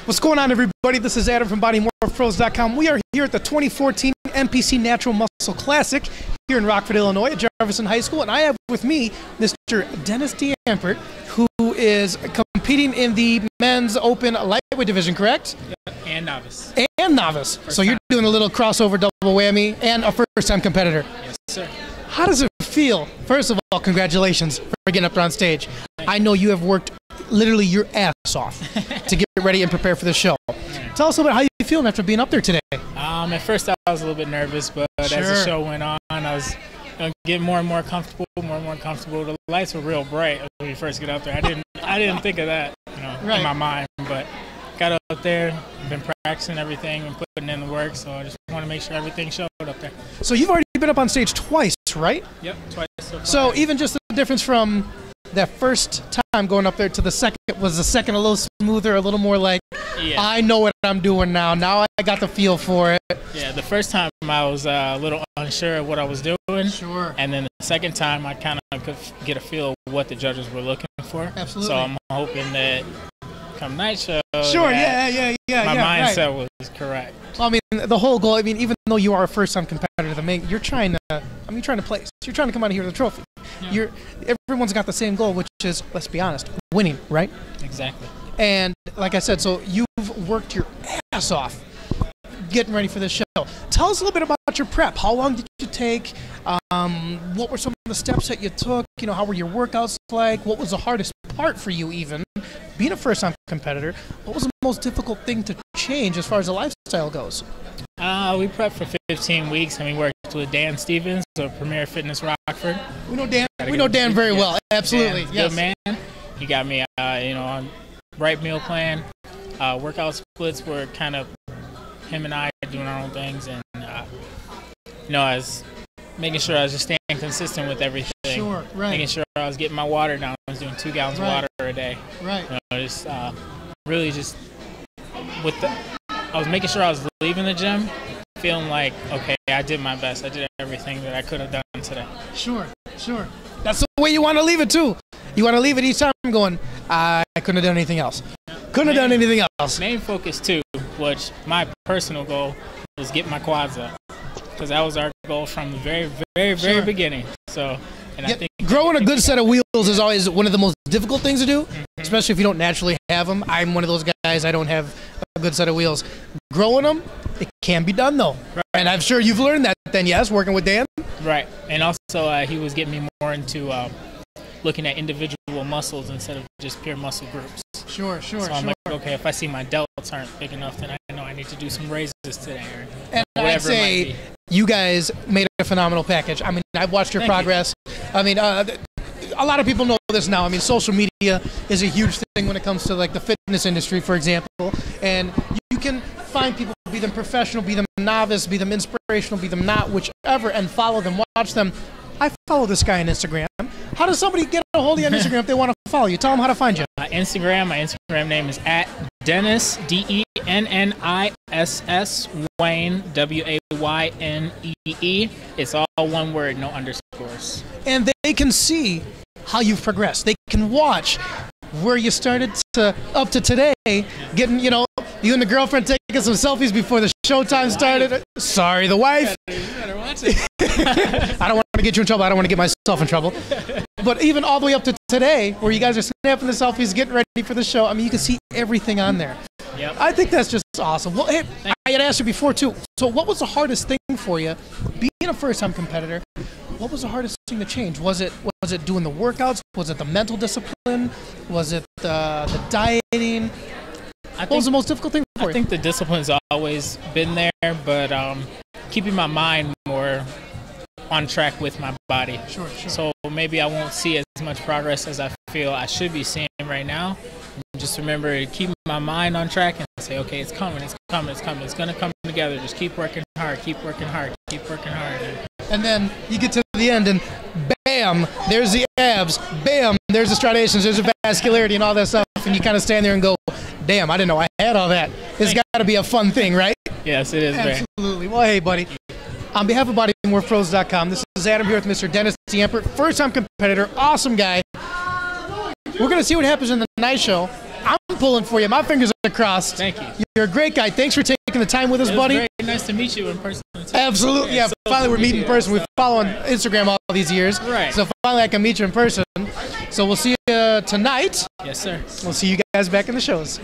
What's going on, everybody? This is Adam from BodyMorphPros.com. We are here at the 2014 NPC Natural Muscle Classic here in Rockford, Illinois at Jefferson High School, and I have with me Mr. Dennis Deyamper, who is competing in the men's open lightweight division, correct? Yep, and novice. And novice. So you're doing a little crossover double whammy and a first-time competitor. Yes, sir. How does it feel? First of all, congratulations for getting up there on stage. I know you have worked literally your ass off to get ready and prepare for the show. Tell us a little bit how you feeling after being up there today. At first I was a little bit nervous, but as the show went on, I was getting more and more comfortable, The lights were real bright when you first get up there. I didn't think of that, in my mind, but got up there, been practicing everything and putting in the work, so I just want to make sure everything showed up there. So you've already been up on stage twice, right? Yep, twice so far. So even just the difference from that first time going up there to the second, was the second a little smoother, a little more like, I know what I'm doing now. Now I got the feel for it. Yeah, the first time I was a little unsure of what I was doing. Sure. And then the second time I kind of could get a feel of what the judges were looking for. Absolutely. So I'm hoping that come night show, sure, yeah, my mindset was correct. Well, I mean, the whole goal, even though you are a first-time competitor, you're trying to, you're trying to place. You're trying to come out of here with a trophy. Yeah. Everyone's got the same goal, which is, let's be honest, winning, right? Exactly. And like I said, so you've worked your ass off getting ready for this show. Tell us a little bit about your prep. How long did you take? What were some of the steps that you took? How were your workouts like? What was the hardest part for you even? Being a first-time competitor, what was the most difficult thing to change as far as the lifestyle goes? We prepped for 15 weeks, and we worked with Dan Stevens of Premier Fitness Rockford. We know Dan. We know Dan very well. Absolutely. Dan's yes. Good man. He got me, on right meal plan. Workout splits were kind of him and I doing our own things, and I was making sure I was just staying consistent with everything. Sure, right. Making sure I was getting my water down. I was doing 2 gallons of water a day. Right. Just really just I was making sure I was leaving the gym feeling like, okay, I did my best. I did everything that I could have done today. Sure. That's the way you want to leave it too. You want to leave it each time going, I couldn't have done anything else. Couldn't have done anything else. Main focus too, which my personal goal was get my quads up, because that was our goal from the very beginning. So, I think growing a good set of wheels is always one of the most difficult things to do, especially if you don't naturally have them. I'm one of those guys. I don't have a good set of wheels. Growing them, it can be done though, and I'm sure you've learned that. Then yes, working with Dan. Right, and also he was getting me more into looking at individual muscles instead of just pure muscle groups. Sure. So I'm like, okay, if I see my delts aren't big enough, then I know I need to do some raises today, or whatever I'd say it might be. You guys made a phenomenal package. I mean, I've watched your progress. I mean, a lot of people know this now. I mean, social media is a huge thing when it comes to like the fitness industry, for example. And you can find people, be them professional, be them novice, be them inspirational, be them not, whichever, and follow them, watch them. I follow this guy on Instagram. How does somebody get a hold of you on Instagram if they want to follow you? Tell them how to find you. My Instagram name is @Dennis, DENNISS, Wayne, WAYNEE. It's all one word, no underscores. And they can see how you've progressed. They can watch where you started to up to today, getting, you and the girlfriend taking some selfies before the showtime started. Sorry, the wife. I don't want to get you in trouble. I don't want to get myself in trouble. But even all the way up to today, where you guys are snapping the selfies, getting ready for the show, I mean, you can see everything on there. Yep. I think that's just awesome. Well, hey, I had asked you before, too. So what was the hardest thing for you, being a first-time competitor? What was the hardest thing to change? Was it doing the workouts? Was it the mental discipline? Was it the dieting? What was the most difficult thing for you? I think the discipline's always been there, but keeping my mind more on track with my body. Sure. So maybe I won't see as much progress as I feel I should be seeing right now. Just remember to keep my mind on track and say, okay, it's coming. It's going to come together. Just keep working hard. And then you get to the end and bam, there's the abs. Bam, there's the striations, there's the vascularity and all that stuff. And you kind of stand there and go, damn, I didn't know I had all that. It's got to be a fun thing, right? Yes, it is. Absolutely. Well, hey, buddy. On behalf of BodyMorphPros.com, this is Adam here with Mr. Dennis Deyamper, first-time competitor, awesome guy. We're going to see what happens in the night show. I'm pulling for you. My fingers are crossed. Thank you. You're a great guy. Thanks for taking the time with us, buddy. Great. Nice to meet you in person. Absolutely. Yeah, finally we're meeting in person. We follow on Instagram all these years. Right. So finally I can meet you in person. So we'll see you tonight. Yes, sir. We'll see you guys back in the shows.